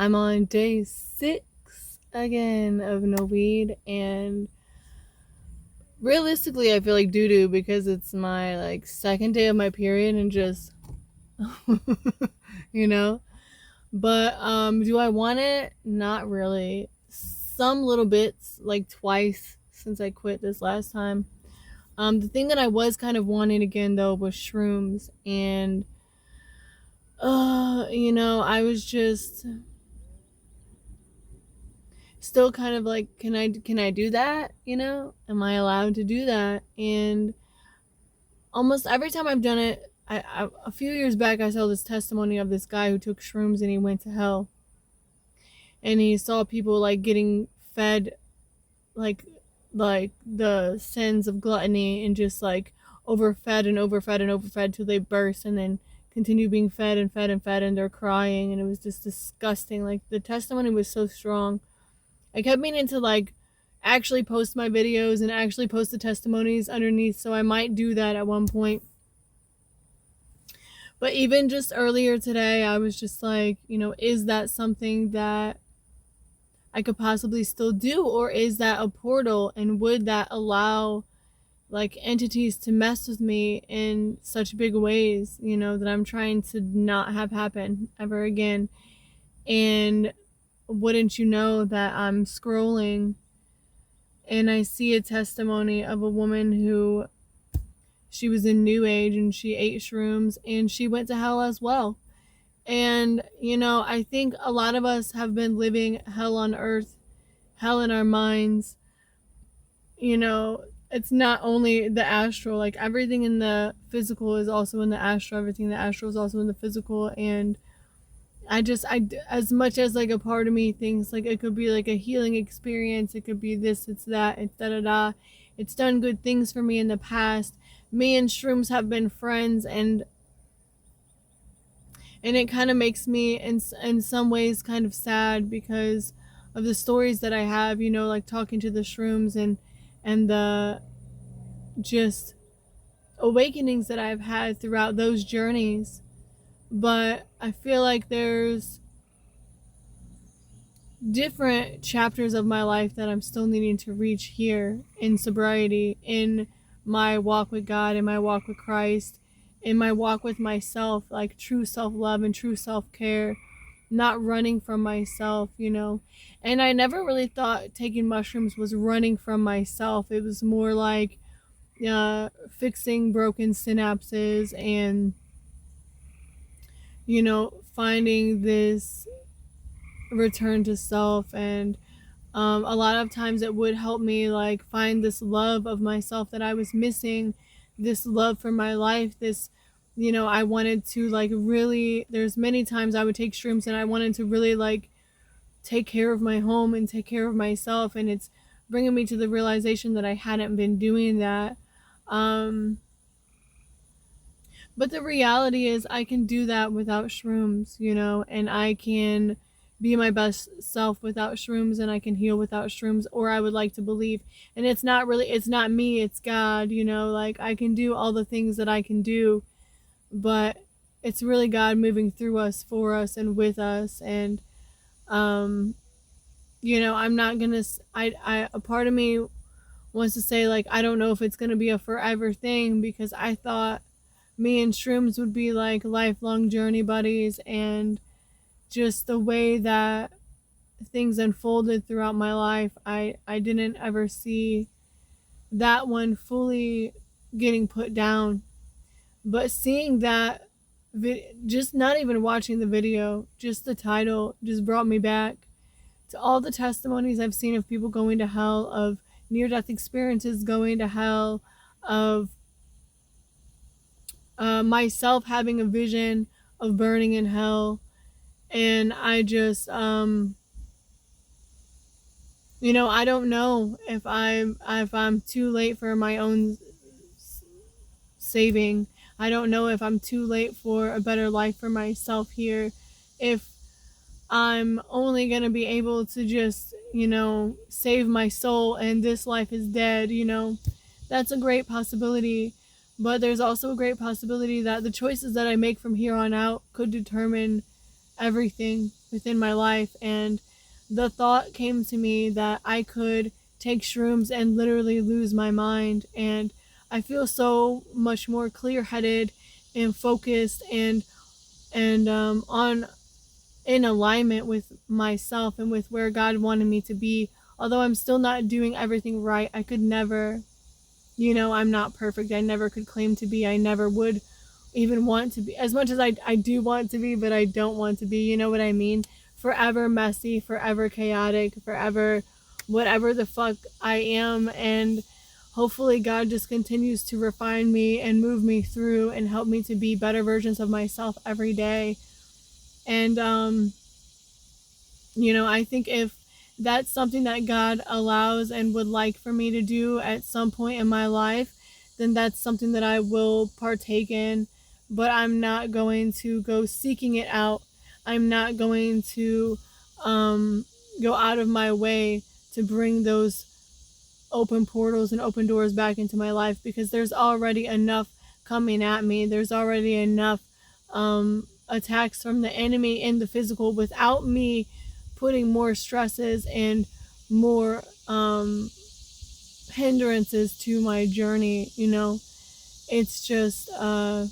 I'm on day 6 again of no weed, and realistically, I feel like doo doo because it's my like second day of my period and just, you know. But do I want it? Not really. Some little bits, like twice since I quit this last time. The thing that I was kind of wanting again though was shrooms, and I was just still kind of like, can I do that? Am I allowed to do that? And almost every time I've done it, a few years back I saw this testimony of this guy who took shrooms and he went to hell, and he saw people like getting fed like the sins of gluttony and just like overfed and overfed and overfed till they burst, and then continue being fed and fed and fed, and they're crying, and it was just disgusting. Like, the testimony was so strong. I kept meaning to like actually post my videos and actually post the testimonies underneath, so I might do that at one point. But even just earlier today, I was just like, is that something that I could possibly still do, or is that a portal, and would that allow like entities to mess with me in such big ways, that I'm trying to not have happen ever again? And wouldn't you know that I'm scrolling and I see a testimony of a woman who, she was in New Age and she ate shrooms and she went to hell as well. And I think a lot of us have been living hell on earth, hell in our minds. It's not only the astral, like everything in the physical is also in the astral, everything in the astral is also in the physical. And I as much as like a part of me thinks like it could be like a healing experience, it could be this, it's that, it's da da da, it's done good things for me in the past. Me and shrooms have been friends, and it kind of makes me in some ways kind of sad because of the stories that I have, like talking to the shrooms, and the just awakenings that I've had throughout those journeys. But I feel like there's different chapters of my life that I'm still needing to reach here in sobriety, in my walk with God, in my walk with Christ, in my walk with myself, like true self-love and true self-care, not running from myself. And I never really thought taking mushrooms was running from myself. It was more like fixing broken synapses and finding this return to self. And a lot of times it would help me like find this love of myself that I was missing, this love for my life, this, I wanted to like really, there's many times I would take shrooms and I wanted to really like take care of my home and take care of myself, and it's bringing me to the realization that I hadn't been doing that. um but the reality is I can do that without shrooms, and I can be my best self without shrooms, and I can heal without shrooms, or I would like to believe. And it's not me, it's God, like I can do all the things that I can do, but it's really God moving through us, for us, and with us. And um I'm not gonna, a part of me wants to say like I don't know if it's gonna be a forever thing, because I thought me and shrooms would be like lifelong journey buddies, and just the way that things unfolded throughout my life, I didn't ever see that one fully getting put down. But seeing that, just not even watching the video, just the title just brought me back to all the testimonies I've seen of people going to hell, of near-death experiences going to hell, of myself having a vision of burning in hell. And I just, I don't know if I'm too late for my own saving. I don't know if I'm too late for a better life for myself here. If I'm only going to be able to just, save my soul and this life is dead, that's a great possibility. But there's also a great possibility that the choices that I make from here on out could determine everything within my life. And the thought came to me that I could take shrooms and literally lose my mind. And I feel so much more clear headed and focused and on in alignment with myself and with where God wanted me to be. Although I'm still not doing everything right, I could never, I'm not perfect. I never could claim to be. I never would even want to be. As much as I do want to be, but I don't want to be. You know what I mean? Forever messy, forever chaotic, forever whatever the fuck I am. And hopefully God just continues to refine me and move me through and help me to be better versions of myself every day. And I think if that's something that God allows and would like for me to do at some point in my life, then that's something that I will partake in. But I'm not going to go seeking it out. I'm not going to go out of my way to bring those open portals and open doors back into my life, because there's already enough coming at me. There's already enough attacks from the enemy in the physical without me putting more stresses and more hindrances to my journey. It's just a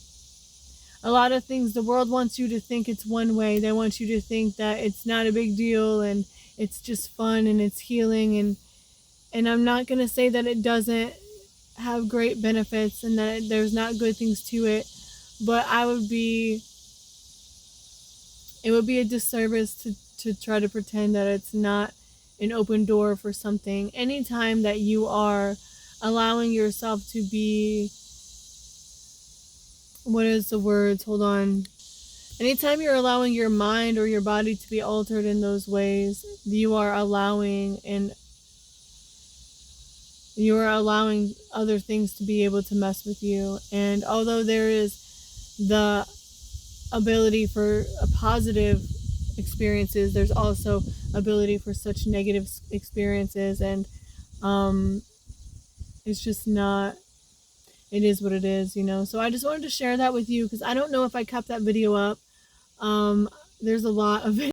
lot of things. The world wants you to think it's one way. They want you to think that it's not a big deal and it's just fun and it's healing, and I'm not going to say that it doesn't have great benefits and that there's not good things to it, but it would be a disservice to try to pretend that it's not an open door for something. Anytime that you are allowing yourself to be, what is the words? Hold on. Anytime you're allowing your mind or your body to be altered in those ways, you are allowing other things to be able to mess with you. And although there is the ability for positive experiences, there's also ability for such negative experiences. And it's just not, it is what it is. So I just wanted to share that with you, because I don't know if I kept that video up. There's a lot of